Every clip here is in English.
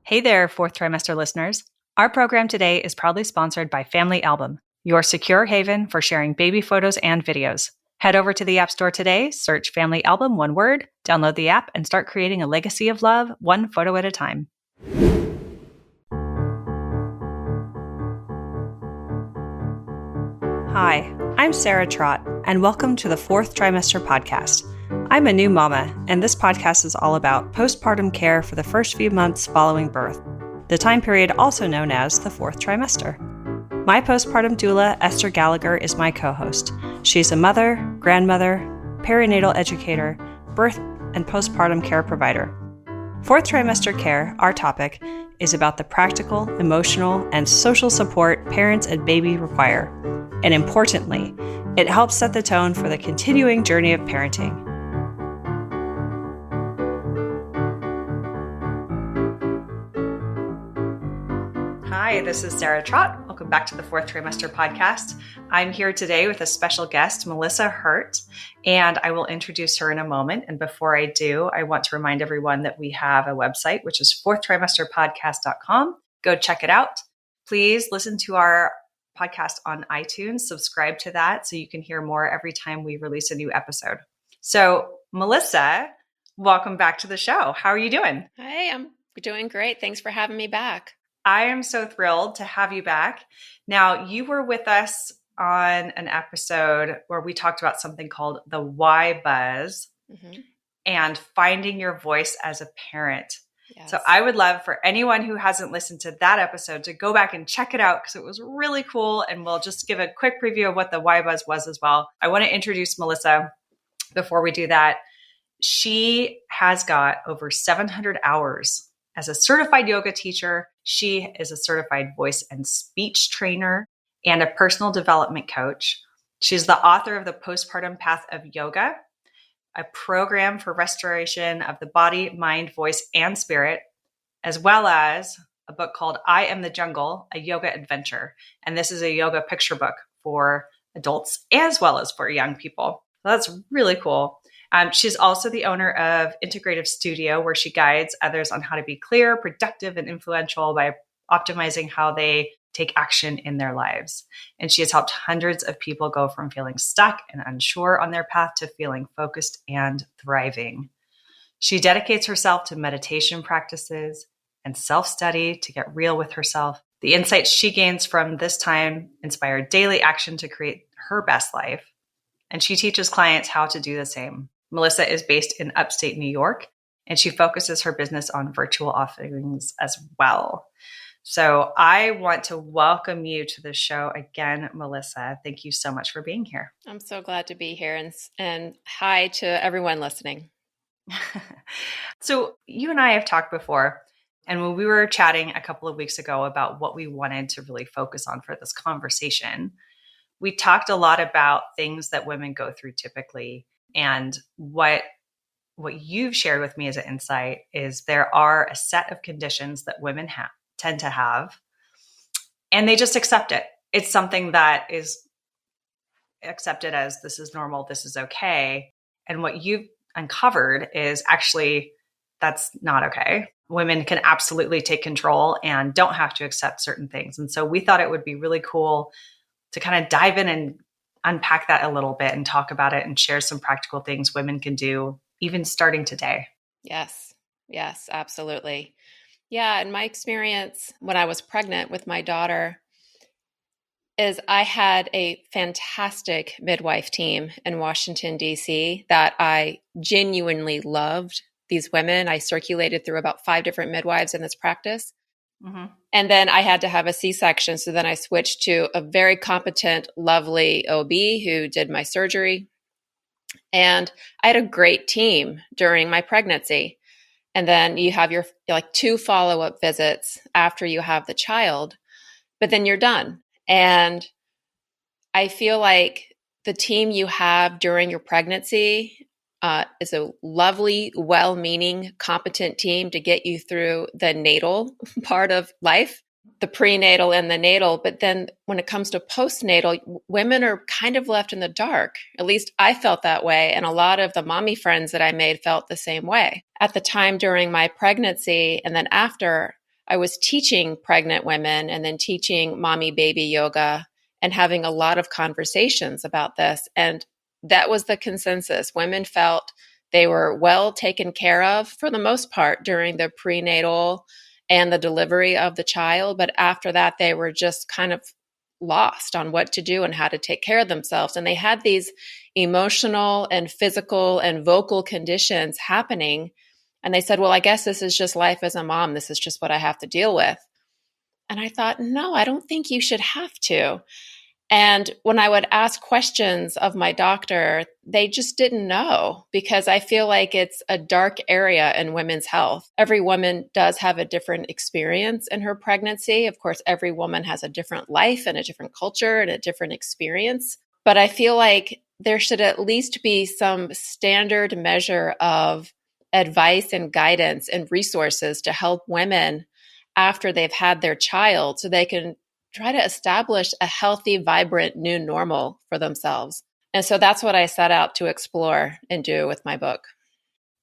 Hey there, Fourth Trimester listeners. Our program today is proudly sponsored by Family Album, your secure haven for sharing baby photos and videos. Head over to the App Store today, search Family Album, one word, download the app, and start creating a legacy of love, one photo at a time. Hi, I'm Sarah Trott, and welcome to the Fourth Trimester Podcast. I'm a new mama, and this podcast is all about postpartum care for the first few months following birth, the time period also known as the fourth trimester. My postpartum doula, Esther Gallagher, is my co-host. She's a mother, grandmother, perinatal educator, birth and postpartum care provider. Fourth trimester care, our topic, is about the practical, emotional, and social support parents and baby require. And importantly, it helps set the tone for the continuing journey of parenting. Hi, this is Sarah Trott. Welcome back to the Fourth Trimester Podcast. I'm here today with a special guest, Melissa Hurt, and I will introduce her in a moment. And before I do, I want to remind everyone that we have a website, which is fourthtrimesterpodcast.com. Go check it out. Please listen to our podcast on iTunes, subscribe to that so you can hear more every time we release a new episode. So, Melissa, welcome back to the show. How are you doing? Hey, I'm doing great. Thanks for having me back. I am so thrilled to have you back. Now, you were with us on an episode where we talked about something called the why buzz and finding your voice as a parent. Yes. So I would love for anyone who hasn't listened to that episode to go back and check it out because it was really cool. And we'll just give a quick preview of what the why buzz was as well. I want to introduce Melissa before we do that. She has got over 700 hours as a certified yoga teacher. She is a certified voice and speech trainer and a personal development coach. She's the author of The Postpartum Path of Yoga, a program for restoration of the body, mind, voice, and spirit, as well as a book called I Am the Jungle, a yoga adventure. And this is a yoga picture book for adults as well as for young people. So that's really cool. She's also the owner of Integrative Studio, where she guides others on how to be clear, productive, and influential by optimizing how they take action in their lives. And she has helped hundreds of people go from feeling stuck and unsure on their path to feeling focused and thriving. She dedicates herself to meditation practices and self-study to get real with herself. The insights she gains from this time inspire daily action to create her best life. And she teaches clients how to do the same. Melissa is based in upstate New York, and she focuses her business on virtual offerings as well. So I want to welcome you to the show again, Melissa. Thank you so much for being here. I'm so glad to be here, and hi to everyone listening. So you and I have talked before, and when we were chatting a couple of weeks ago about what we wanted to really focus on for this conversation, we talked a lot about things that women go through typically. And what you've shared with me as an insight is there are a set of conditions that women tend to have, and they just accept it. It's something that is accepted as this is normal, this is okay. And what you've uncovered is actually that's not okay. Women can absolutely take control and don't have to accept certain things. And so we thought it would be really cool to kind of dive in and unpack that a little bit and talk about it and share some practical things women can do, even starting today. Yes, absolutely. Yeah, in my experience when I was pregnant with my daughter is I had a fantastic midwife team in Washington, D.C. that I genuinely loved. These women, I circulated through about 5 different midwives in this practice. And then I had to have a C-section. So then I switched to a very competent, lovely OB who did my surgery. And I had a great team during my pregnancy. And then you have your 2 follow-up visits after you have the child, but then you're done. And I feel like the team you have during your pregnancy is a lovely, well-meaning, competent team to get you through the natal part of life, the prenatal and the natal. But then when it comes to postnatal, women are kind of left in the dark. At least I felt that way. And a lot of the mommy friends that I made felt the same way. At the time during my pregnancy and then after, I was teaching pregnant women and then teaching mommy baby yoga and having a lot of conversations about this. And that was the consensus. Women felt they were well taken care of for the most part during the prenatal and the delivery of the child. But after that, they were just kind of lost on what to do and how to take care of themselves. And they had these emotional and physical and vocal conditions happening. And they said, well, I guess this is just life as a mom. This is just what I have to deal with. And I thought, no, I don't think you should have to. And when I would ask questions of my doctor, they just didn't know, because I feel like it's a dark area in women's health. Every woman does have a different experience in her pregnancy. Of course, every woman has a different life and a different culture and a different experience. But I feel like there should at least be some standard measure of advice and guidance and resources to help women after they've had their child, so they can try to establish a healthy, vibrant new normal for themselves. And so that's what I set out to explore and do with my book.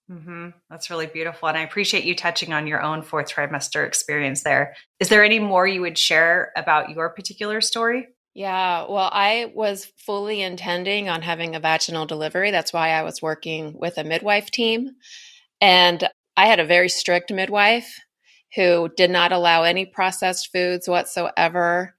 Mm-hmm. That's really beautiful. And I appreciate you touching on your own fourth trimester experience there. Is there any more you would share about your particular story? Yeah, well, I was fully intending on having a vaginal delivery. That's why I was working with a midwife team. And I had a very strict midwife who did not allow any processed foods whatsoever.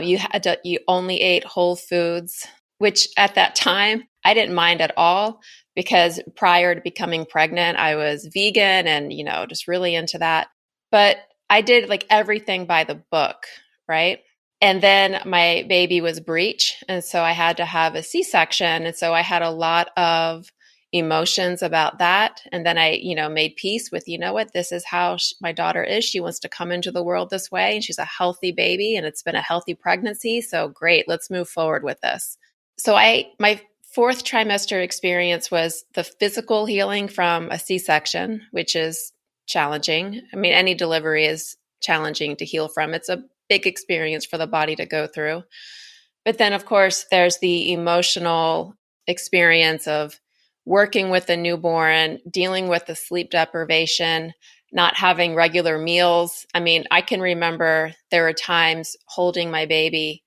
You only ate whole foods, which at that time I didn't mind at all, because prior to becoming pregnant, I was vegan and, just really into that. But I did like everything by the book, right? And then my baby was breech. And so I had to have a C-section. And so I had a lot of emotions about that. And then I, made peace with, what, this is how my daughter is. She wants to come into the world this way, and she's a healthy baby, and it's been a healthy pregnancy. So great, let's move forward with this. So my fourth trimester experience was the physical healing from a C-section, which is challenging. I mean, any delivery is challenging to heal from. It's a big experience for the body to go through. But then, of course, there's the emotional experience of working with a newborn, dealing with the sleep deprivation, not having regular meals. I mean, I can remember there were times holding my baby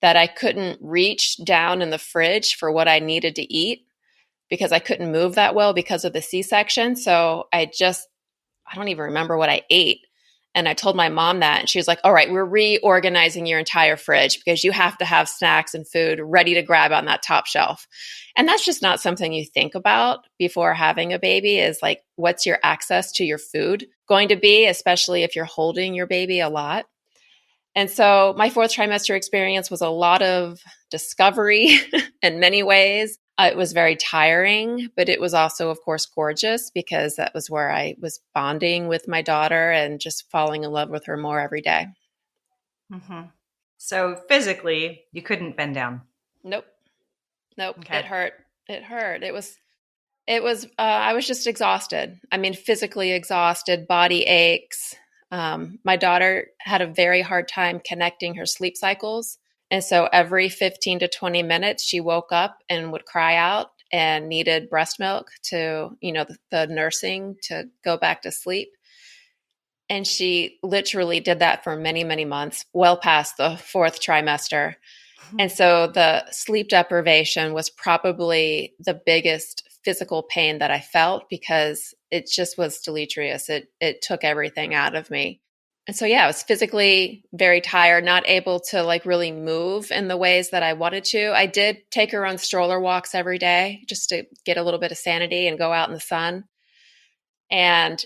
that I couldn't reach down in the fridge for what I needed to eat because I couldn't move that well because of the C-section. So I don't even remember what I ate. And I told my mom that, and she was like, all right, we're reorganizing your entire fridge because you have to have snacks and food ready to grab on that top shelf. And that's just not something you think about before having a baby, is like, what's your access to your food going to be, especially if you're holding your baby a lot. And so my fourth trimester experience was a lot of discovery in many ways. It was very tiring, but it was also, of course, gorgeous, because that was where I was bonding with my daughter and just falling in love with her more every day. Mm-hmm. So physically, you couldn't bend down? Nope. Okay. It hurt. I was just exhausted. I mean, physically exhausted, body aches. My daughter had a very hard time connecting her sleep cycles. And so every 15 to 20 minutes, she woke up and would cry out and needed breast milk to, the nursing to go back to sleep. And she literally did that for many, many months, well past the fourth trimester. And so the sleep deprivation was probably the biggest physical pain that I felt, because it just was deleterious. It took everything out of me. And so, I was physically very tired, not able to like really move in the ways that I wanted to. I did take her on stroller walks every day just to get a little bit of sanity and go out in the sun. And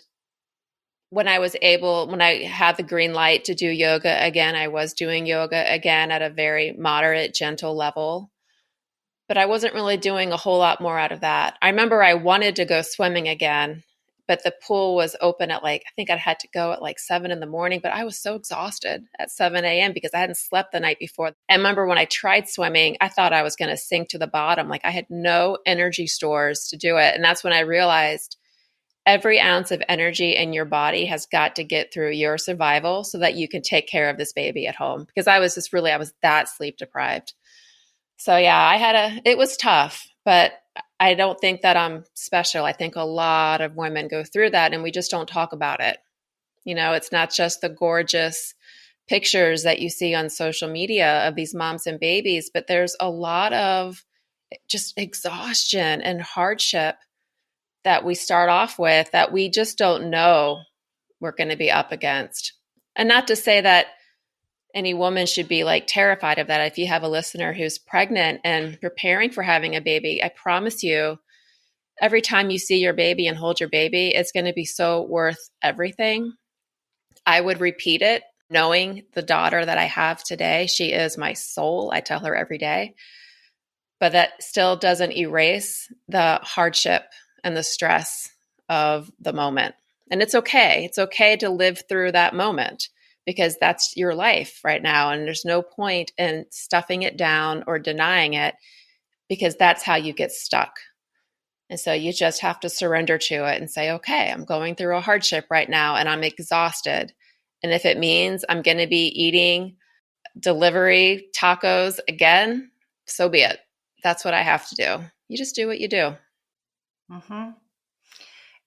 when I had the green light to do yoga again, I was doing yoga again at a very moderate, gentle level. But I wasn't really doing a whole lot more out of that. I remember I wanted to go swimming again, but the pool was open at I think I had to go at 7 a.m, but I was so exhausted at 7 a.m. because I hadn't slept the night before. And I remember when I tried swimming, I thought I was going to sink to the bottom. I had no energy stores to do it. And that's when I realized every ounce of energy in your body has got to get through your survival so that you can take care of this baby at home. Because I was that sleep deprived. So it was tough, but I don't think that I'm special. I think a lot of women go through that, and we just don't talk about it. It's not just the gorgeous pictures that you see on social media of these moms and babies, but there's a lot of just exhaustion and hardship that we start off with that we just don't know we're going to be up against. And not to say that any woman should be like terrified of that. If you have a listener who's pregnant and preparing for having a baby, I promise you, every time you see your baby and hold your baby, it's going to be so worth everything. I would repeat it, knowing the daughter that I have today. She is my soul. I tell her every day. But that still doesn't erase the hardship and the stress of the moment. And it's okay. It's okay to live through that moment because that's your life right now. And there's no point in stuffing it down or denying it because that's how you get stuck. And so you just have to surrender to it and say, okay, I'm going through a hardship right now and I'm exhausted. And if it means I'm going to be eating delivery tacos again, so be it. That's what I have to do. You just do what you do. Mm-hmm.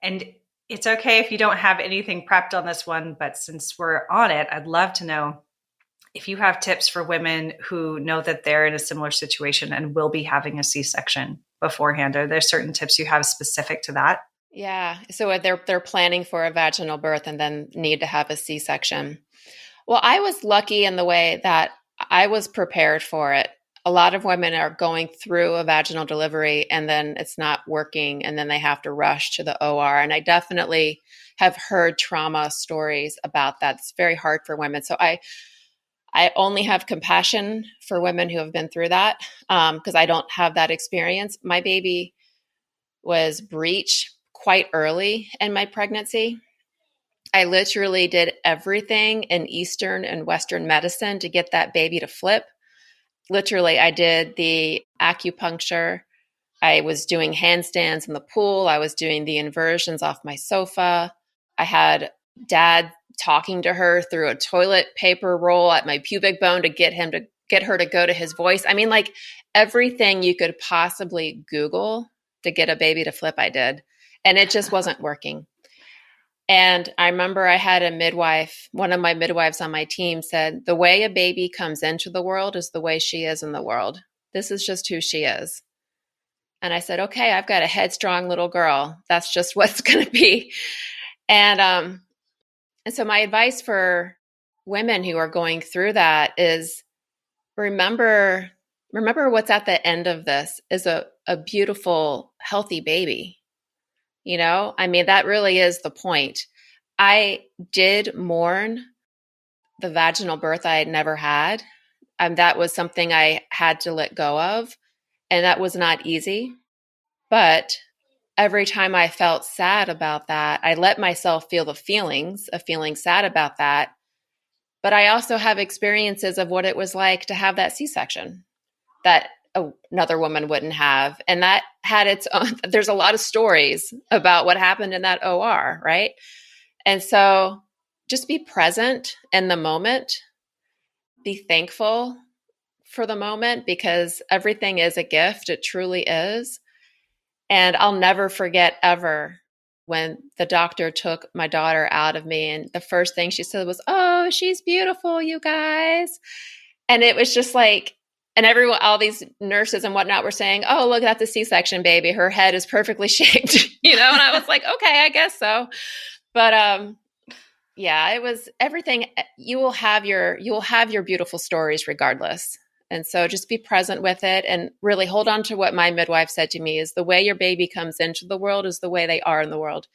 And it's okay if you don't have anything prepped on this one, but since we're on it, I'd love to know if you have tips for women who know that they're in a similar situation and will be having a C-section beforehand. Are there certain tips you have specific to that? Yeah. So they're planning for a vaginal birth and then need to have a C-section. Well, I was lucky in the way that I was prepared for it. A lot of women are going through a vaginal delivery and then it's not working and then they have to rush to the OR. And I definitely have heard trauma stories about that. It's very hard for women. So I only have compassion for women who have been through that because I don't have that experience. My baby was breech quite early in my pregnancy. I literally did everything in Eastern and Western medicine to get that baby to flip. Literally, I did the acupuncture. I was doing handstands in the pool. I was doing the inversions off my sofa. I had dad talking to her through a toilet paper roll at my pubic bone to get her to go to his voice. I mean, like everything you could possibly Google to get a baby to flip, I did. And it just wasn't working. And I remember I had a midwife, one of my midwives on my team said, the way a baby comes into the world is the way she is in the world. This is just who she is. And I said, okay, I've got a headstrong little girl. That's just what's going to be. And so my advice for women who are going through that is remember what's at the end of this is a beautiful, healthy baby. I mean, that really is the point. I did mourn the vaginal birth I had never had. That was something I had to let go of. And that was not easy. But every time I felt sad about that, I let myself feel the feelings of feeling sad about that. But I also have experiences of what it was like to have that C-section that another woman wouldn't have. And that had its own, there's a lot of stories about what happened in that OR, right? And so just be present in the moment, be thankful for the moment because everything is a gift. It truly is. And I'll never forget ever when the doctor took my daughter out of me. And the first thing she said was, oh, she's beautiful, you guys. And it was just like, and everyone, all these nurses and whatnot were saying, oh, look at the C-section baby. Her head is perfectly shaped, and I was like, okay, I guess so. But yeah, it was everything. You will have your beautiful stories regardless. And so just be present with it and really hold on to what my midwife said to me is the way your baby comes into the world is the way they are in the world.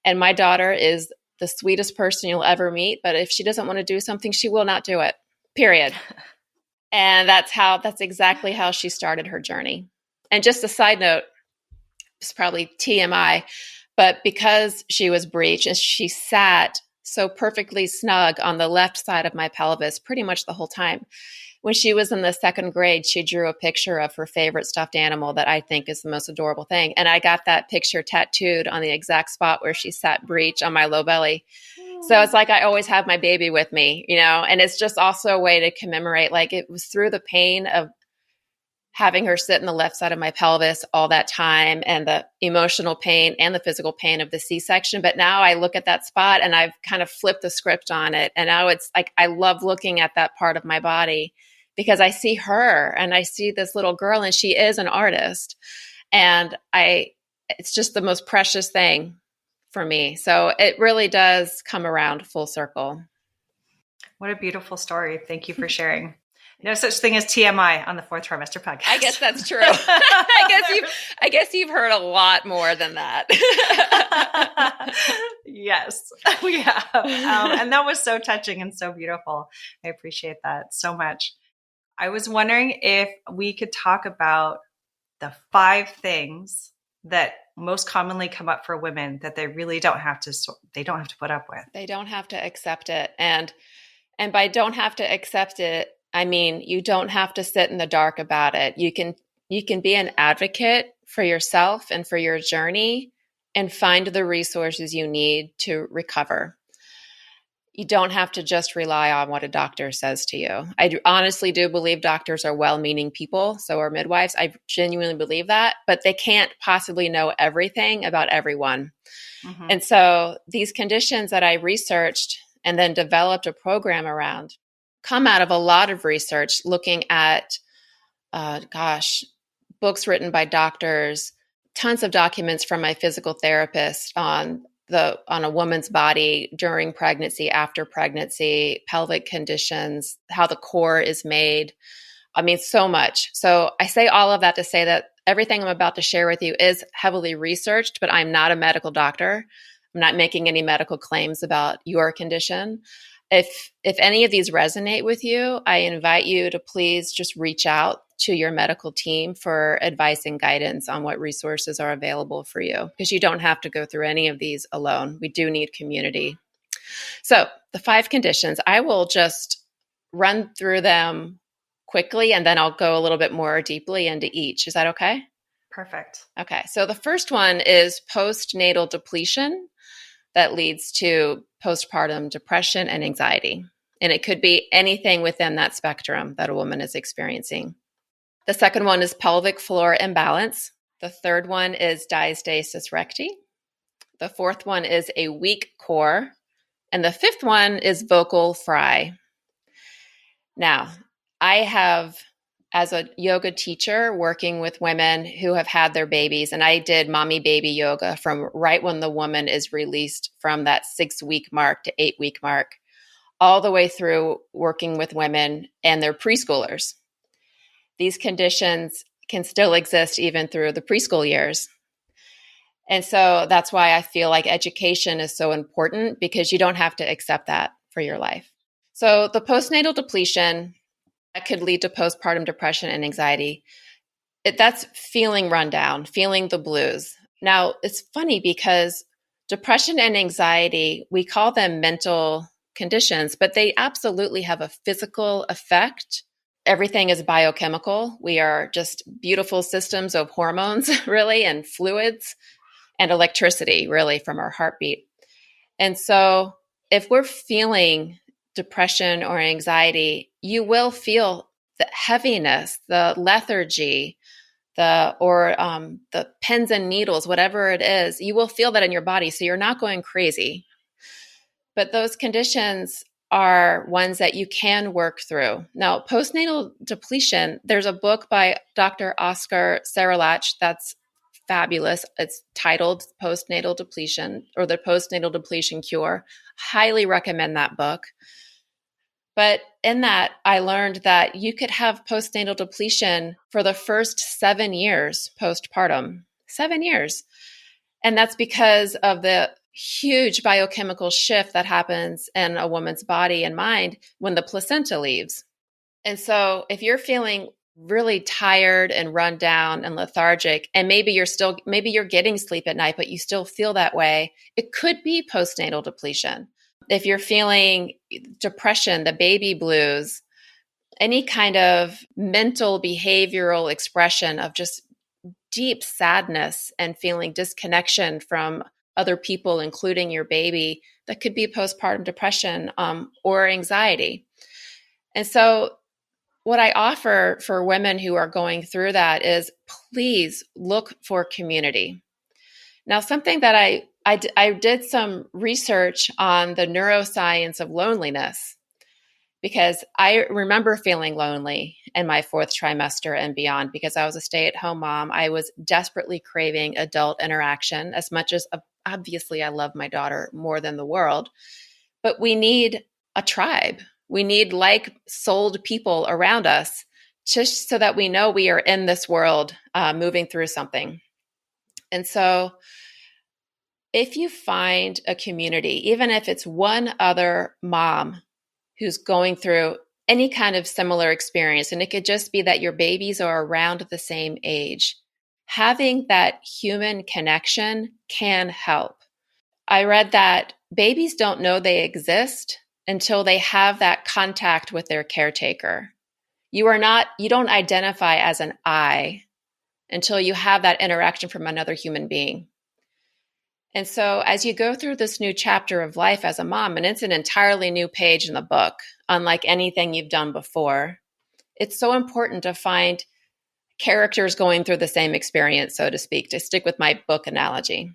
And my daughter is the sweetest person you'll ever meet. But if she doesn't want to do something, she will not do it, period. And that's exactly how she started her journey. And just a side note, it's probably TMI, but because she was breech and she sat so perfectly snug on the left side of my pelvis pretty much the whole time. When she was in the second grade, she drew a picture of her favorite stuffed animal that I think is the most adorable thing. And I got that picture tattooed on the exact spot where she sat breech on my low belly. So it's like I always have my baby with me, and it's just also a way to commemorate, like it was through the pain of having her sit in the left side of my pelvis all that time, and the emotional pain and the physical pain of the C-section. But now I look at that spot and I've kind of flipped the script on it. And now it's like, I love looking at that part of my body because I see her and I see this little girl, and she is an artist. And it's just the most precious thing for me. So it really does come around full circle. What a beautiful story. Thank you for sharing. No such thing as TMI on the Fourth Trimester Podcast. I guess that's true. I guess you've heard a lot more than that. Yes, we have. And that was so touching and so beautiful. I appreciate that so much. I was wondering if we could talk about the 5 things that most commonly come up for women that they really don't have to put up with. They don't have to accept it. And by don't have to accept it, I mean, you don't have to sit in the dark about it. You can be an advocate for yourself and for your journey and find the resources you need to recover. You don't have to just rely on what a doctor says to you. I honestly do believe doctors are well-meaning people. So are midwives. I genuinely believe that, but they can't possibly know everything about everyone. Mm-hmm. And so these conditions that I researched and then developed a program around come out of a lot of research looking at, books written by doctors, tons of documents from my physical therapist on a woman's body during pregnancy, after pregnancy, pelvic conditions, how the core is made. I mean, so much. So I say all of that to say that everything I'm about to share with you is heavily researched, but I'm not a medical doctor. I'm not making any medical claims about your condition. If any of these resonate with you, I invite you to please just reach out to your medical team for advice and guidance on what resources are available for you, because you don't have to go through any of these alone. We do need community. So the 5 conditions, I will just run through them quickly, and then I'll go a little bit more deeply into each. Is that okay? Perfect. Okay. So the first one is postnatal depletion that leads to postpartum depression and anxiety. And it could be anything within that spectrum that a woman is experiencing. The second one is pelvic floor imbalance. The third one is diastasis recti. The fourth one is a weak core. And the fifth one is vocal fry. Now, I have, as a yoga teacher, working with women who have had their babies, and I did mommy baby yoga from right when the woman is released from that 6-week mark to 8-week mark, all the way through working with women and their preschoolers. These conditions can still exist even through the preschool years. And so that's why I feel like education is so important, because you don't have to accept that for your life. So the postnatal depletion that could lead to postpartum depression and anxiety, that's feeling run down, feeling the blues. Now, it's funny because depression and anxiety, we call them mental conditions, but they absolutely have a physical effect. Everything is biochemical. We are just beautiful systems of hormones, really, and fluids and electricity, really, from our heartbeat. And so if we're feeling depression or anxiety, you will feel the heaviness, the lethargy, the pins and needles, whatever it is. You will feel that in your body. So you're not going crazy. But those conditions are ones that you can work through. Now, postnatal depletion, there's a book by Dr. Oscar Saralach that's fabulous. It's titled Postnatal Depletion, or The Postnatal Depletion Cure. Highly recommend that book. But in that, I learned that you could have postnatal depletion for the first 7 years postpartum. 7 years. And that's because of the huge biochemical shift that happens in a woman's body and mind when the placenta leaves. And so if you're feeling really tired and run down and lethargic, and maybe you're getting sleep at night, but you still feel that way, it could be postnatal depletion. If you're feeling depression, the baby blues, any kind of mental behavioral expression of just deep sadness and feeling disconnection from other people, including your baby, that could be postpartum depression or anxiety. And so what I offer for women who are going through that is please look for community. Now, something that I did some research on the neuroscience of loneliness, because I remember feeling lonely in my fourth trimester and beyond because I was a stay-at-home mom. I was desperately craving adult interaction as much as obviously I love my daughter more than the world, but we need a tribe. We need like-souled people around us just so that we know we are in this world moving through something. And so if you find a community, even if it's one other mom who's going through any kind of similar experience, and it could just be that your babies are around the same age, having that human connection can help. I read that babies don't know they exist until they have that contact with their caretaker. You don't identify as an I until you have that interaction from another human being. And so as you go through this new chapter of life as a mom, and it's an entirely new page in the book, unlike anything you've done before, it's so important to find characters going through the same experience, so to speak, to stick with my book analogy.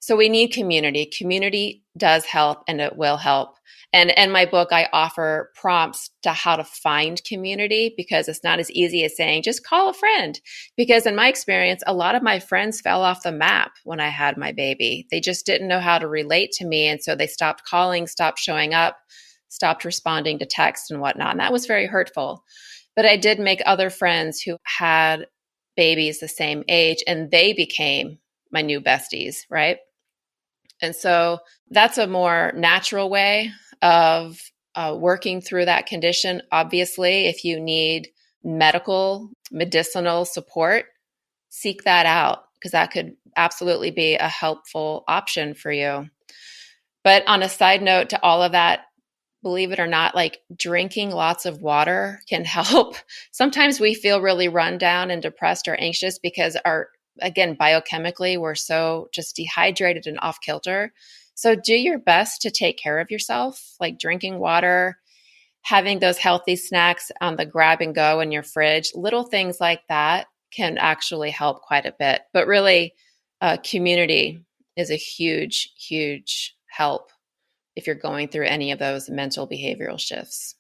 So we need community. Community does help, and it will help. And in my book, I offer prompts to how to find community, because it's not as easy as saying, just call a friend. Because in my experience, a lot of my friends fell off the map when I had my baby. They just didn't know how to relate to me. And so they stopped calling, stopped showing up, stopped responding to text and whatnot. And that was very hurtful. But I did make other friends who had babies the same age, and they became my new besties, right? And so that's a more natural way of working through that condition. Obviously, if you need medicinal support, seek that out, because that could absolutely be a helpful option for you. But on a side note to all of that, believe it or not, like drinking lots of water can help. Sometimes we feel really run down and depressed or anxious because again, biochemically, we're so just dehydrated and off kilter. So do your best to take care of yourself, like drinking water, having those healthy snacks on the grab and go in your fridge. Little things like that can actually help quite a bit. But really, community is a huge, huge help if you're going through any of those mental behavioral shifts.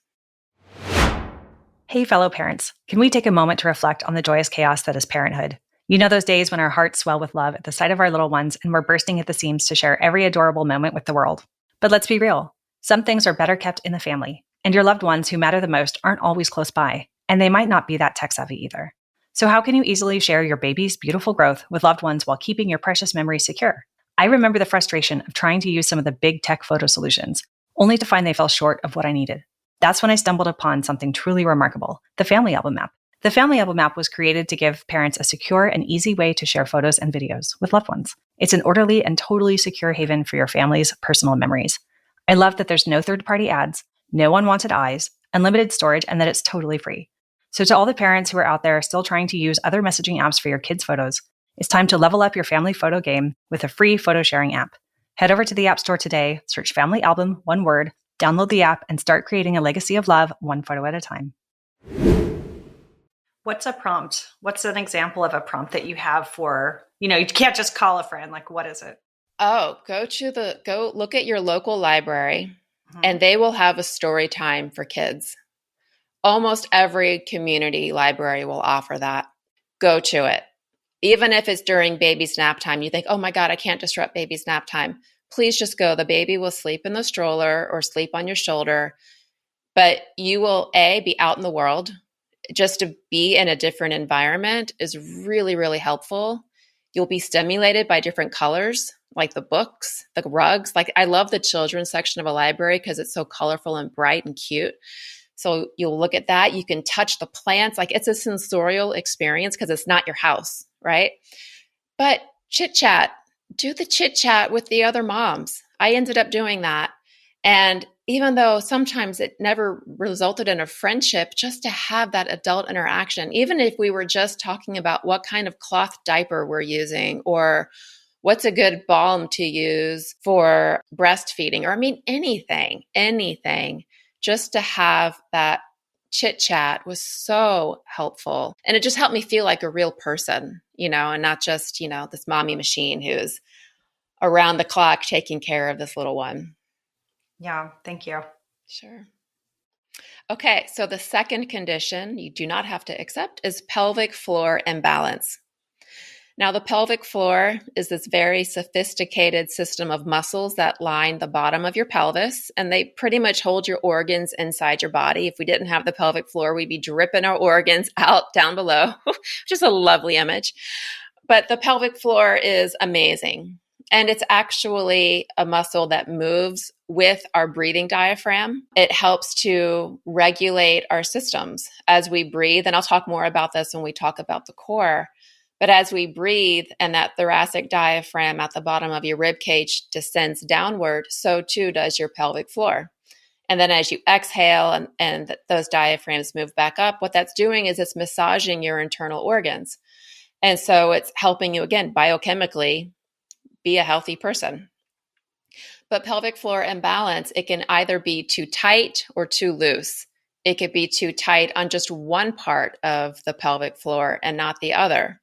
Hey, fellow parents, can we take a moment to reflect on the joyous chaos that is parenthood? You know those days when our hearts swell with love at the sight of our little ones and we're bursting at the seams to share every adorable moment with the world. But let's be real. Some things are better kept in the family, and your loved ones who matter the most aren't always close by, and they might not be that tech-savvy either. So how can you easily share your baby's beautiful growth with loved ones while keeping your precious memories secure? I remember the frustration of trying to use some of the big tech photo solutions, only to find they fell short of what I needed. That's when I stumbled upon something truly remarkable, the Family Album app. The Family Album app was created to give parents a secure and easy way to share photos and videos with loved ones. It's an orderly and totally secure haven for your family's personal memories. I love that there's no third-party ads, no unwanted eyes, unlimited storage, and that it's totally free. So to all the parents who are out there still trying to use other messaging apps for your kids' photos, it's time to level up your family photo game with a free photo sharing app. Head over to the App Store today, search Family Album, one word, download the app, and start creating a legacy of love one photo at a time. What's a prompt? What's an example of a prompt that you have for, you can't just call a friend. Like, what is it? Oh, go look at your local library, and they will have a story time for kids. Almost every community library will offer that. Go to it. Even if it's during baby's nap time, you think, oh my God, I can't disrupt baby's nap time. Please just go. The baby will sleep in the stroller or sleep on your shoulder, but you will, be out in the world. Just to be in a different environment is really, really helpful. You'll be stimulated by different colors, like the books, the rugs. Like, I love the children's section of a library because it's so colorful and bright and cute. So you'll look at that. You can touch the plants. Like, it's a sensorial experience because it's not your house, right? But chit chat, do the chit chat with the other moms. I ended up doing that. And even though sometimes it never resulted in a friendship, just to have that adult interaction, even if we were just talking about what kind of cloth diaper we're using or what's a good balm to use for breastfeeding, or anything, just to have that chit chat was so helpful. And it just helped me feel like a real person, and not just, this mommy machine who's around the clock taking care of this little one. Yeah, thank you. Sure. Okay, so the second condition you do not have to accept is pelvic floor imbalance. Now, the pelvic floor is this very sophisticated system of muscles that line the bottom of your pelvis, and they pretty much hold your organs inside your body. If we didn't have the pelvic floor, we'd be dripping our organs out down below, which is a lovely image. But the pelvic floor is amazing. And it's actually a muscle that moves with our breathing diaphragm. It helps to regulate our systems as we breathe. And I'll talk more about this when we talk about the core. But as we breathe and that thoracic diaphragm at the bottom of your rib cage descends downward, so too does your pelvic floor. And then as you exhale and those diaphragms move back up, what that's doing is it's massaging your internal organs. And so it's helping you, again, biochemically be a healthy person. But pelvic floor imbalance, it can either be too tight or too loose. It could be too tight on just one part of the pelvic floor and not the other.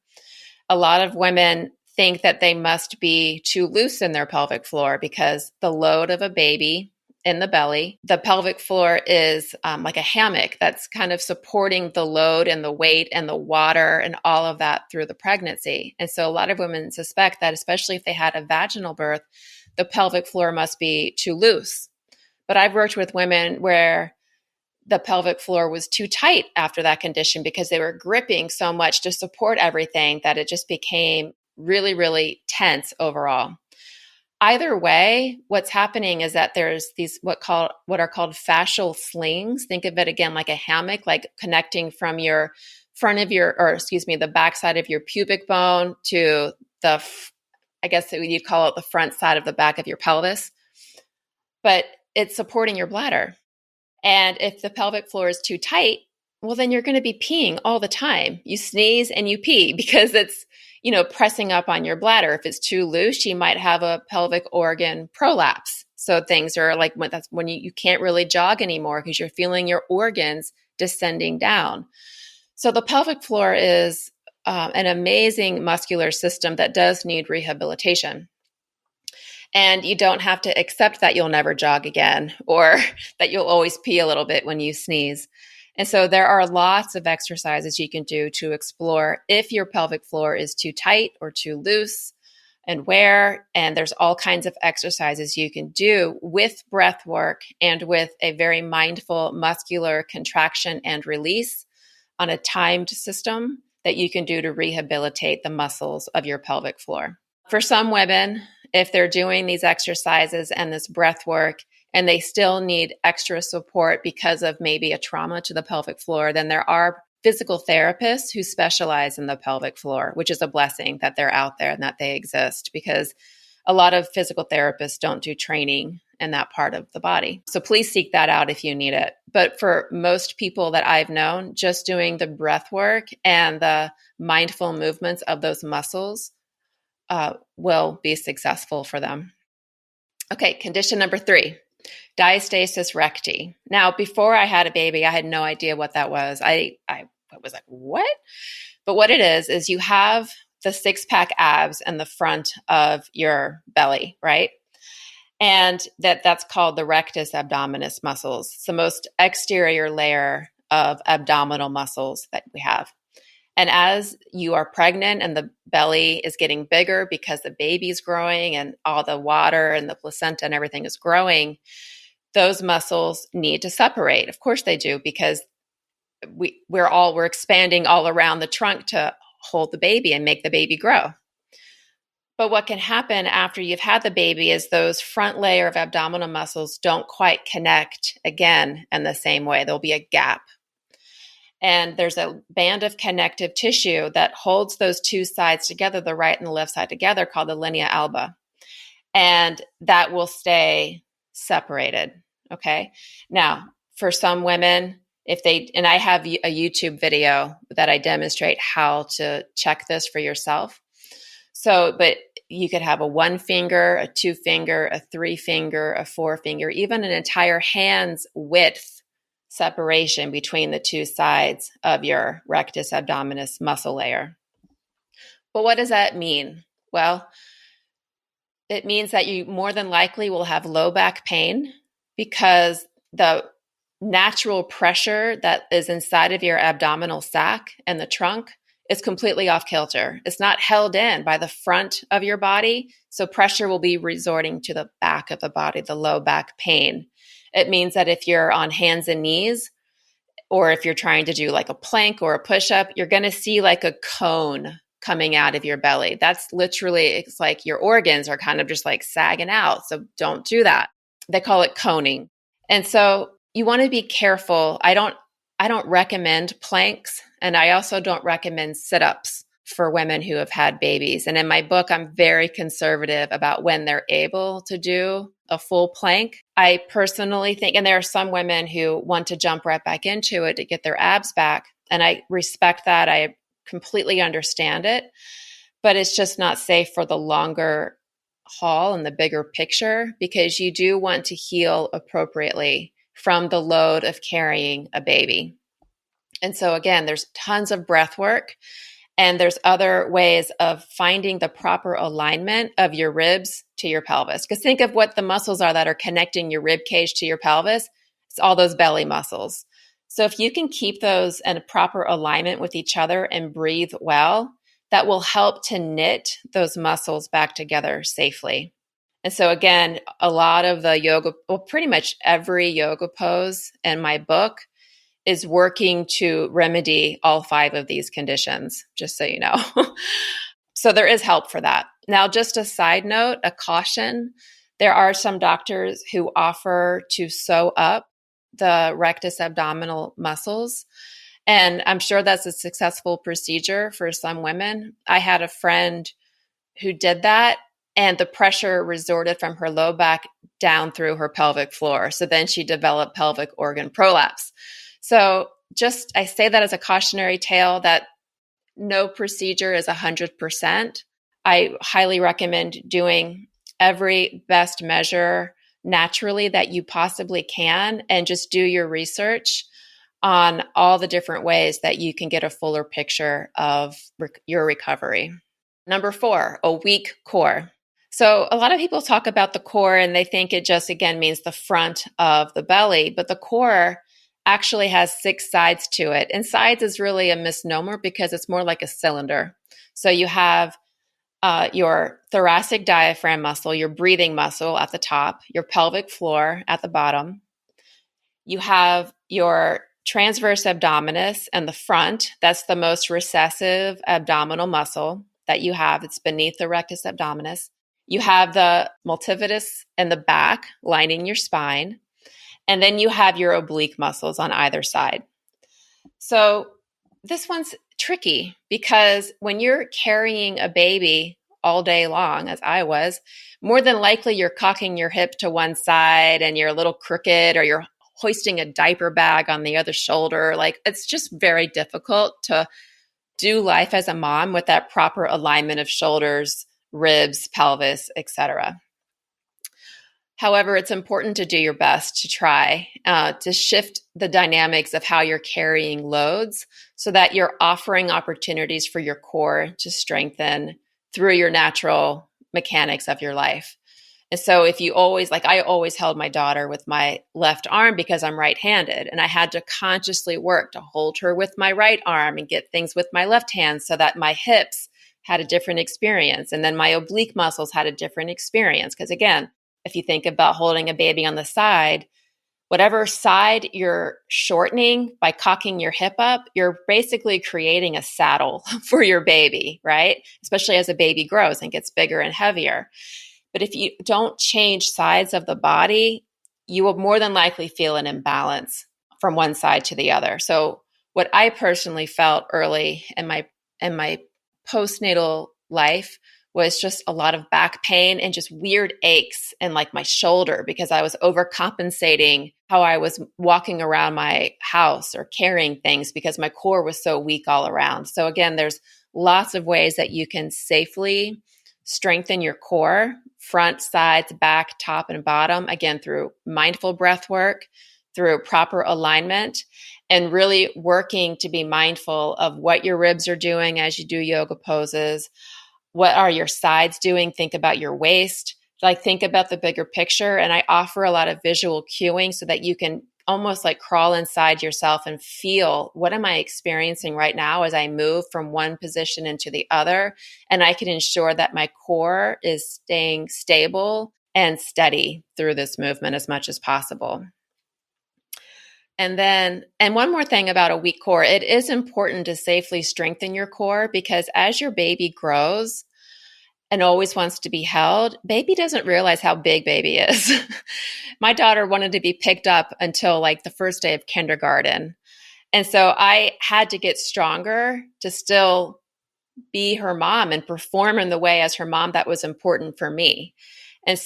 A lot of women think that they must be too loose in their pelvic floor because the load of a baby in the belly, the pelvic floor is like a hammock that's kind of supporting the load and the weight and the water and all of that through the pregnancy. And so a lot of women suspect that, especially if they had a vaginal birth, the pelvic floor must be too loose. But I've worked with women where the pelvic floor was too tight after that condition because they were gripping so much to support everything that it just became really, really tense overall. Either way, what's happening is that there's these what are called fascial slings. Think of it again like a hammock, like connecting from your the backside of your pubic bone to I guess you'd call it the front side of the back of your pelvis. But it's supporting your bladder. And if the pelvic floor is too tight, well, then you're going to be peeing all the time. You sneeze and you pee because it's, pressing up on your bladder. If it's too loose, you might have a pelvic organ prolapse. So things are like that's when you can't really jog anymore because you're feeling your organs descending down. So the pelvic floor is an amazing muscular system that does need rehabilitation. And you don't have to accept that you'll never jog again or that you'll always pee a little bit when you sneeze. And so there are lots of exercises you can do to explore if your pelvic floor is too tight or too loose and where. And there's all kinds of exercises you can do with breath work and with a very mindful muscular contraction and release on a timed system that you can do to rehabilitate the muscles of your pelvic floor. For some women, if they're doing these exercises and this breath work and they still need extra support because of maybe a trauma to the pelvic floor, then there are physical therapists who specialize in the pelvic floor, which is a blessing that they're out there and that they exist because a lot of physical therapists don't do training in that part of the body. So please seek that out if you need it. But for most people that I've known, just doing the breath work and the mindful movements of those muscles will be successful for them. Okay, condition number 3, diastasis recti. Now, before I had a baby, I had no idea what that was. I was like, what? But what it is you have the 6-pack abs in the front of your belly, right? And that's called the rectus abdominis muscles. It's the most exterior layer of abdominal muscles that we have. And as you are pregnant and the belly is getting bigger because the baby's growing and all the water and the placenta and everything is growing, those muscles need to separate. Of course they do, because we're expanding all around the trunk to hold the baby and make the baby grow. But what can happen after you've had the baby is those front layer of abdominal muscles don't quite connect again in the same way. There'll be a gap. And there's a band of connective tissue that holds those two sides together, the right and the left side together, called the linea alba. And that will stay separated. Okay. Now, for some women, and I have a YouTube video that I demonstrate how to check this for yourself. So, but you could have a 1 finger, a 2 finger, a 3 finger, a 4 finger, even an entire hand's width separation between the two sides of your rectus abdominis muscle layer. But what does that mean? Well, it means that you more than likely will have low back pain because the natural pressure that is inside of your abdominal sac and the trunk is completely off kilter. It's not held in by the front of your body, so pressure will be resorting to the back of the body, the low back pain. It means that if you're on hands and knees, or if you're trying to do like a plank or a push-up, you're going to see like a cone coming out of your belly. That's literally, it's like your organs are kind of just like sagging out. So don't do that. They call it coning. And so you want to be careful. I don't recommend planks, and I also don't recommend sit-ups for women who have had babies. And in my book, I'm very conservative about when they're able to do a full plank. I personally think, and there are some women who want to jump right back into it to get their abs back, and I respect that. I completely understand it, but it's just not safe for the longer haul and the bigger picture, because you do want to heal appropriately from the load of carrying a baby. And so again, there's tons of breath work, and there's other ways of finding the proper alignment of your ribs to your pelvis. Because think of what the muscles are that are connecting your rib cage to your pelvis. It's all those belly muscles. So if you can keep those in a proper alignment with each other and breathe well, that will help to knit those muscles back together safely. And so again, a lot of the yoga, well, pretty much every yoga pose in my book is working to remedy all 5 of these conditions, just so you know. So there is help for that. Now, just a side note, a caution, there are some doctors who offer to sew up the rectus abdominal muscles. And I'm sure that's a successful procedure for some women. I had a friend who did that, and the pressure resorted from her low back down through her pelvic floor. So then she developed pelvic organ prolapse. So just, I say that as a cautionary tale that no procedure is 100%. I highly recommend doing every best measure naturally that you possibly can, and just do your research on all the different ways that you can get a fuller picture of your recovery. Number 4, a weak core. So a lot of people talk about the core and they think it just, again, means the front of the belly, but the core actually has 6 sides to it. And sides is really a misnomer because it's more like a cylinder. So you have your thoracic diaphragm muscle, your breathing muscle at the top, your pelvic floor at the bottom. You have your transverse abdominis and the front. That's the most recessive abdominal muscle that you have. It's beneath the rectus abdominis. You have the multifidus in the back lining your spine. And then you have your oblique muscles on either side. So this one's tricky because when you're carrying a baby all day long, as I was, more than likely you're cocking your hip to one side and you're a little crooked, or you're hoisting a diaper bag on the other shoulder. Like, it's just very difficult to do life as a mom with that proper alignment of shoulders, ribs, pelvis, etc. However, it's important to do your best to try to shift the dynamics of how you're carrying loads so that you're offering opportunities for your core to strengthen through your natural mechanics of your life. And so if you always, like I always held my daughter with my left arm because I'm right-handed, and I had to consciously work to hold her with my right arm and get things with my left hand so that my hips had a different experience. And then my oblique muscles had a different experience. Because again, if you think about holding a baby on the side, whatever side you're shortening by cocking your hip up, you're basically creating a saddle for your baby, right? Especially as a baby grows and gets bigger and heavier. But if you don't change sides of the body, you will more than likely feel an imbalance from one side to the other. So what I personally felt early in my postnatal life was just a lot of back pain and just weird aches in like my shoulder because I was overcompensating how I was walking around my house or carrying things because my core was so weak all around. So again, there's lots of ways that you can safely strengthen your core, front, sides, back, top, and bottom, again, through mindful breath work, through proper alignment and really working to be mindful of what your ribs are doing as you do yoga poses. What are your sides doing? Think about your waist. Like, think about the bigger picture. And I offer a lot of visual cueing so that you can almost like crawl inside yourself and feel, what am I experiencing right now as I move from one position into the other? And I can ensure that my core is staying stable and steady through this movement as much as possible. And one more thing about a weak core, it is important to safely strengthen your core, because as your baby grows and always wants to be held, baby doesn't realize how big baby is. My daughter wanted to be picked up until like the first day of kindergarten. And so I had to get stronger to still be her mom and perform in the way as her mom that was important for me. And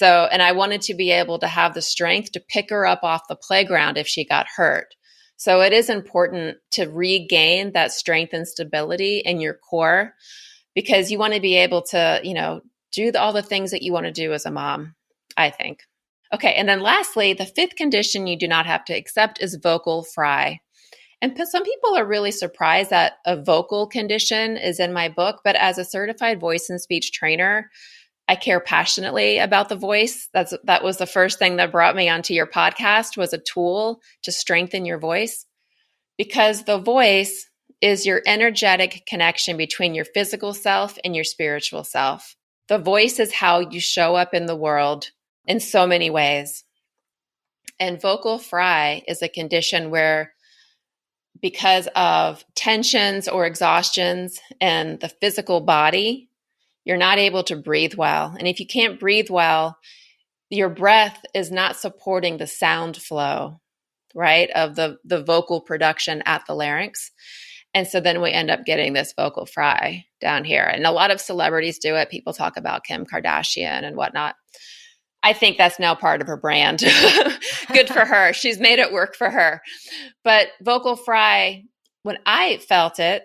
I wanted to be able to have the strength to pick her up off the playground if she got hurt. So it is important to regain that strength and stability in your core, because you want to be able to, do all the things that you want to do as a mom, I think. Okay. And then lastly, the fifth condition you do not have to accept is vocal fry. And some people are really surprised that a vocal condition is in my book, but as a certified voice and speech trainer, I care passionately about the voice. That was the first thing that brought me onto your podcast, was a tool to strengthen your voice, because the voice is your energetic connection between your physical self and your spiritual self. The voice is how you show up in the world in so many ways. And vocal fry is a condition where, because of tensions or exhaustions in the physical body, you're not able to breathe well. And if you can't breathe well, your breath is not supporting the sound flow, right, of the vocal production at the larynx. And so then we end up getting this vocal fry down here. And a lot of celebrities do it. People talk about Kim Kardashian and whatnot. I think that's now part of her brand. Good for her. She's made it work for her. But vocal fry, when I felt it,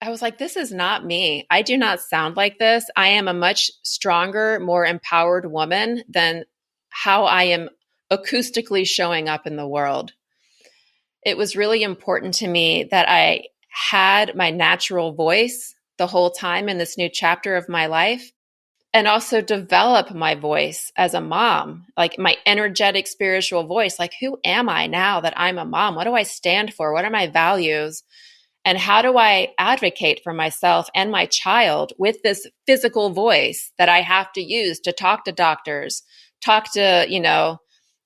I was like, this is not me. I do not sound like this. I am a much stronger, more empowered woman than how I am acoustically showing up in the world. It was really important to me that I had my natural voice the whole time in this new chapter of my life, and also develop my voice as a mom, like my energetic spiritual voice. Like, who am I now that I'm a mom? What do I stand for? What are my values? And how do I advocate for myself and my child with this physical voice that I have to use to talk to doctors, talk to,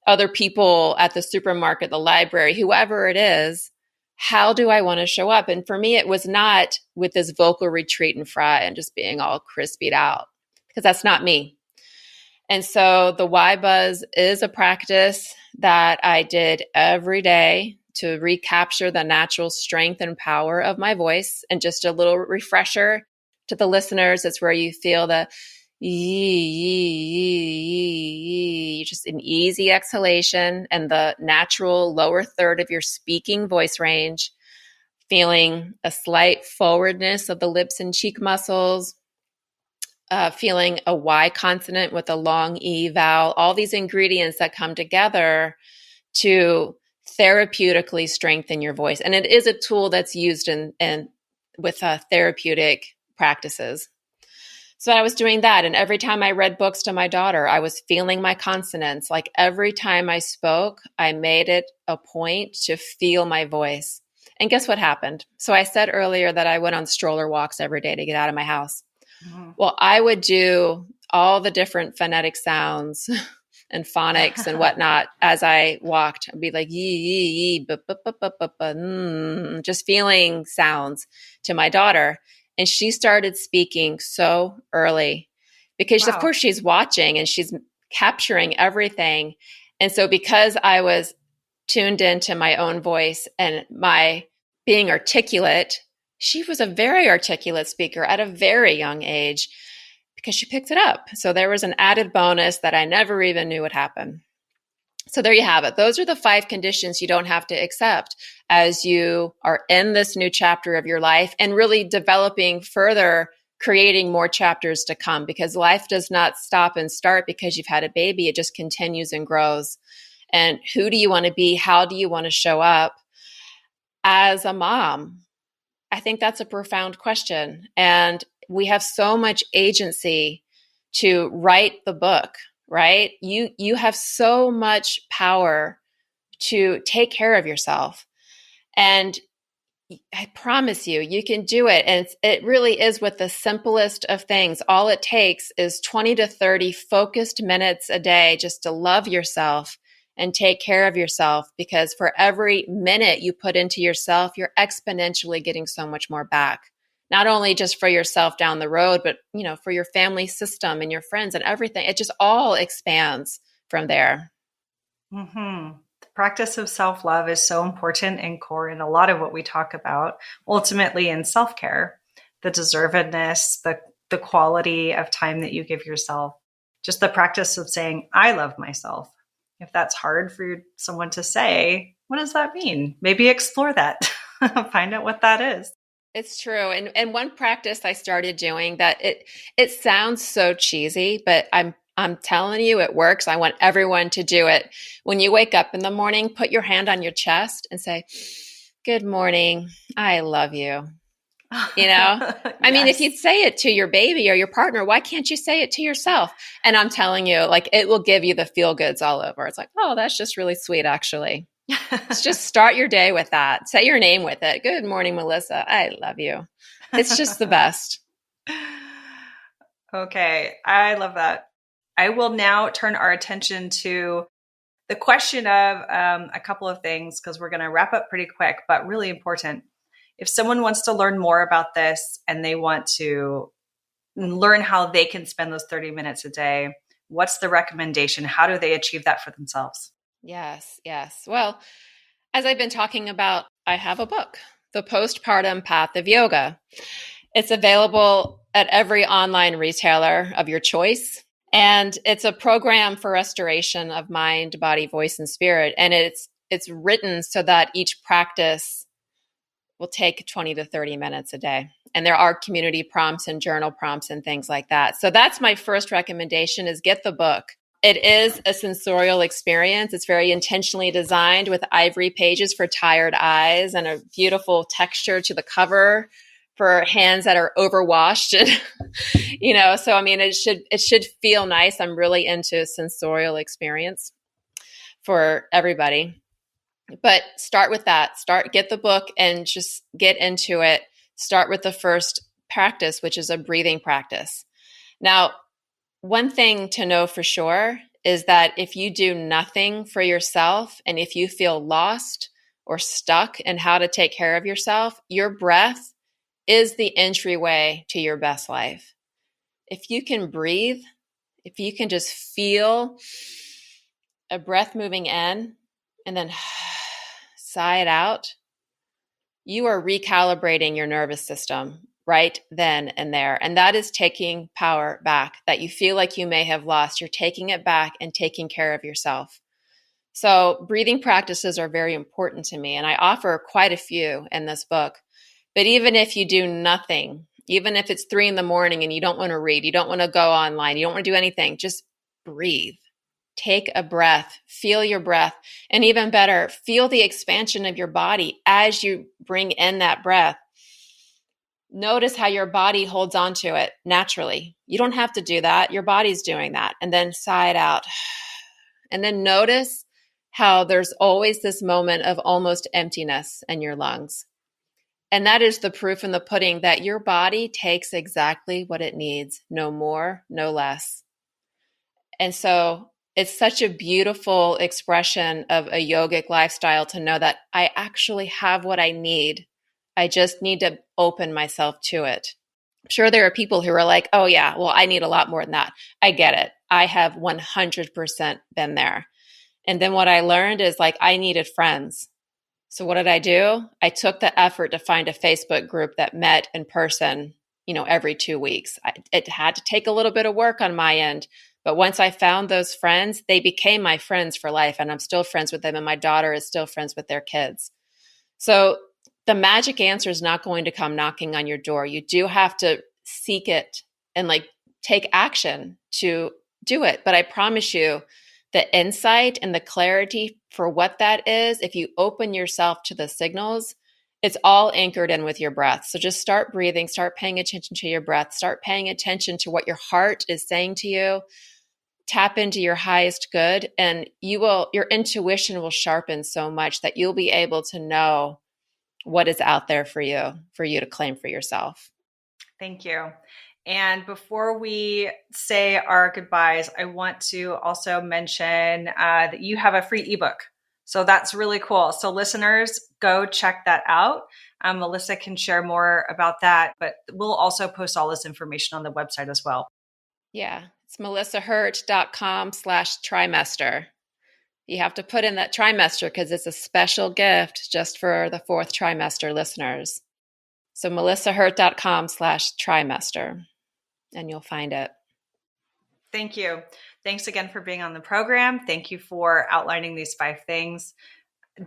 other people at the supermarket, the library, whoever it is? How do I want to show up? And for me, it was not with this vocal retreat and fry and just being all crispied out, because that's not me. And so the Y Buzz is a practice that I did every day to recapture the natural strength and power of my voice. And just a little refresher to the listeners, it's where you feel the just an easy exhalation and the natural lower third of your speaking voice range, feeling a slight forwardness of the lips and cheek muscles, feeling a Y consonant with a long E vowel, all these ingredients that come together to therapeutically strengthen your voice. And it is a tool that's used with therapeutic practices. So I was doing that. And every time I read books to my daughter, I was feeling my consonants. Like, every time I spoke, I made it a point to feel my voice. And guess what happened? So I said earlier that I went on stroller walks every day to get out of my house. Mm-hmm. Well, I would do all the different phonetic sounds and phonics and whatnot as I walked. I'd be like, just feeling sounds to my daughter. And she started speaking so early because, of course, she's watching and she's capturing everything. And so because I was tuned into my own voice and my being articulate, she was a very articulate speaker at a very young age because she picked it up. So there was an added bonus that I never even knew would happen. So there you have it. Those are the 5 conditions you don't have to accept as you are in this new chapter of your life and really developing further, creating more chapters to come, because life does not stop and start because you've had a baby. It just continues and grows. And who do you want to be? How do you want to show up as a mom? I think that's a profound question. And we have so much agency to write the book, right? You have so much power to take care of yourself. And I promise you, you can do it. And it really is with the simplest of things. All it takes is 20 to 30 focused minutes a day just to love yourself and take care of yourself, because for every minute you put into yourself, you're exponentially getting so much more back. Not only just for yourself down the road, but for your family system and your friends and everything. It just all expands from there. Mm-hmm. The practice of self-love is so important and core in a lot of what we talk about, ultimately in self-care, the deservedness, the quality of time that you give yourself, just the practice of saying, I love myself. If that's hard for someone to say, what does that mean? Maybe explore that. Find out what that is. It's true. And one practice I started doing that it sounds so cheesy, but I'm telling you, it works. I want everyone to do it. When you wake up in the morning, put your hand on your chest and say, good morning. I love you. Yes. I mean, if you'd say it to your baby or your partner, why can't you say it to yourself? And I'm telling you, like, it will give you the feel goods all over. It's like, oh, that's just really sweet, actually. Let's just start your day with that. Say your name with it. Good morning, Melissa. I love you. It's just the best. Okay. I love that. I will now turn our attention to the question of a couple of things, because we're going to wrap up pretty quick, but really important. If someone wants to learn more about this and they want to learn how they can spend those 30 minutes a day, what's the recommendation? How do they achieve that for themselves? Yes. Well, as I've been talking about, I have a book, The Postpartum Path of Yoga. It's available at every online retailer of your choice. And it's a program for restoration of mind, body, voice, and spirit. And it's written so that each practice will take 20 to 30 minutes a day. And there are community prompts and journal prompts and things like that. So that's my first recommendation, is get the book. It is a sensorial experience. It's very intentionally designed with ivory pages for tired eyes and a beautiful texture to the cover for hands that are overwashed. So I mean, it should feel nice. I'm really into sensorial experience for everybody. But start with that. Get the book and just get into it. Start with the first practice, which is a breathing practice. Now, one thing to know for sure is that if you do nothing for yourself and if you feel lost or stuck in how to take care of yourself, your breath is the entryway to your best life. If you can breathe, if you can just feel a breath moving in and then sigh it out, you are recalibrating your nervous system right then and there. And that is taking power back that you feel like you may have lost. You're taking it back and taking care of yourself. So breathing practices are very important to me. And I offer quite a few in this book. But even if you do nothing, even if it's 3 a.m. and you don't want to read, you don't want to go online, you don't want to do anything, just breathe. Take a breath, feel your breath, and even better, feel the expansion of your body as you bring in that breath. Notice how your body holds on to it naturally. You don't have to do that. Your body's doing that. And then sigh it out. And then notice how there's always this moment of almost emptiness in your lungs. And that is the proof in the pudding that your body takes exactly what it needs, no more, no less. And so it's such a beautiful expression of a yogic lifestyle to know that I actually have what I need. I just need to open myself to it. I'm sure there are people who are like, oh yeah, well, I need a lot more than that. I get it. I have 100% been there. And then what I learned is like, I needed friends. So what did I do? I took the effort to find a Facebook group that met in person, every 2 weeks. It had to take a little bit of work on my end. But once I found those friends, they became my friends for life. And I'm still friends with them. And my daughter is still friends with their kids. So the magic answer is not going to come knocking on your door. You do have to seek it and take action to do it. But I promise you, the insight and the clarity for what that is, if you open yourself to the signals, it's all anchored in with your breath. So just start breathing, start paying attention to your breath, start paying attention to what your heart is saying to you. Tap into your highest good, and your intuition will sharpen so much that you'll be able to know what is out there for you to claim for yourself. Thank you. And before we say our goodbyes, I want to also mention that you have a free ebook. So that's really cool. So listeners, go check that out. Melissa can share more about that, but we'll also post all this information on the website as well. Yeah, it's melissahurt.com/trimester. You have to put in that trimester because it's a special gift just for the fourth trimester listeners. So melissahurt.com/trimester, and you'll find it. Thank you. Thanks again for being on the program. Thank you for outlining these 5 things.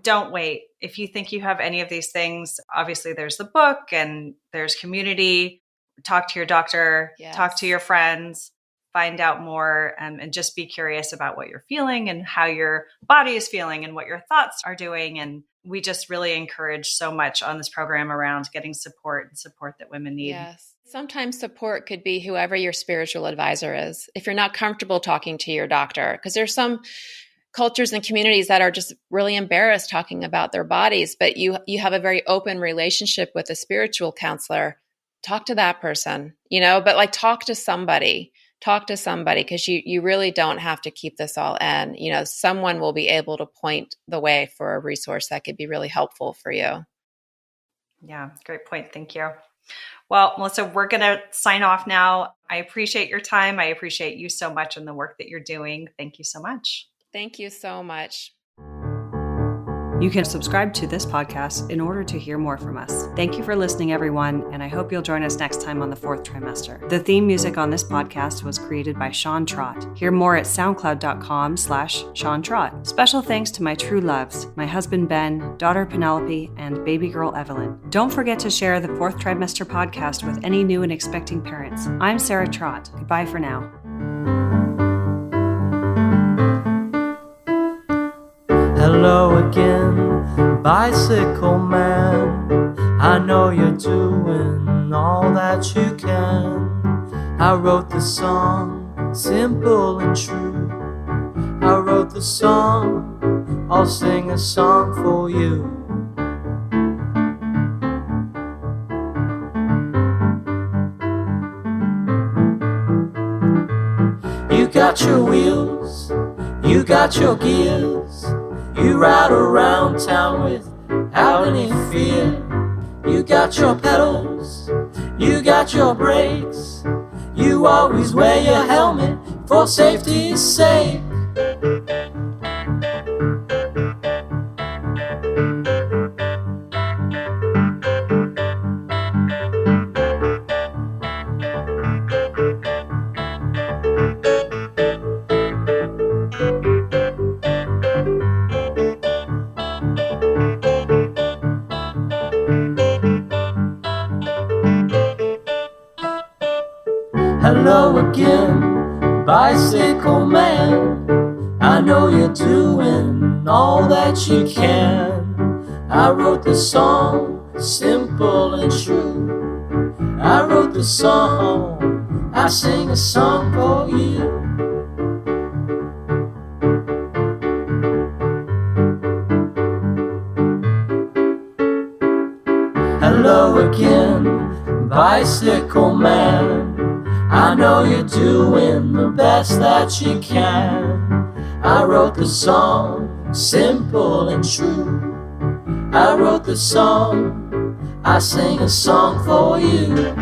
Don't wait. If you think you have any of these things, obviously there's the book and there's community. Talk to your doctor, talk to your friends, find out more, and just be curious about what you're feeling and how your body is feeling and what your thoughts are doing. And we just really encourage so much on this program around getting support that women need. Yes. Sometimes support could be whoever your spiritual advisor is. If you're not comfortable talking to your doctor, because there's some cultures and communities that are just really embarrassed talking about their bodies, but you have a very open relationship with a spiritual counselor, talk to that person, but like talk to somebody because you really don't have to keep this all in. Someone will be able to point the way for a resource that could be really helpful for you. Yeah, great point. Thank you. Well, Melissa, we're going to sign off now. I appreciate your time. I appreciate you so much and the work that you're doing. Thank you so much. Thank you so much. You can subscribe to this podcast in order to hear more from us. Thank you for listening, everyone, and I hope you'll join us next time on the Fourth Trimester. The theme music on this podcast was created by Sean Trott. Hear more at soundcloud.com/Sean Trott. Special thanks to my true loves, my husband Ben, daughter Penelope, and baby girl Evelyn. Don't forget to share the Fourth Trimester Podcast with any new and expecting parents. I'm Sarah Trott. Goodbye for now. Hello again, bicycle man. I know you're doing all that you can. I wrote the song, simple and true. I wrote the song, I'll sing a song for you. You got your wheels, you got your gears. You ride around town without any fear. You got your pedals, you got your brakes. You always wear your helmet for safety's sake. Hello again, bicycle man. I know you're doing all that you can. I wrote the song, simple and true. I wrote the song, I sing a song for you. Hello again, bicycle man. I know you're doing the best that you can. I wrote the song, simple and true. I wrote the song, I sing a song for you.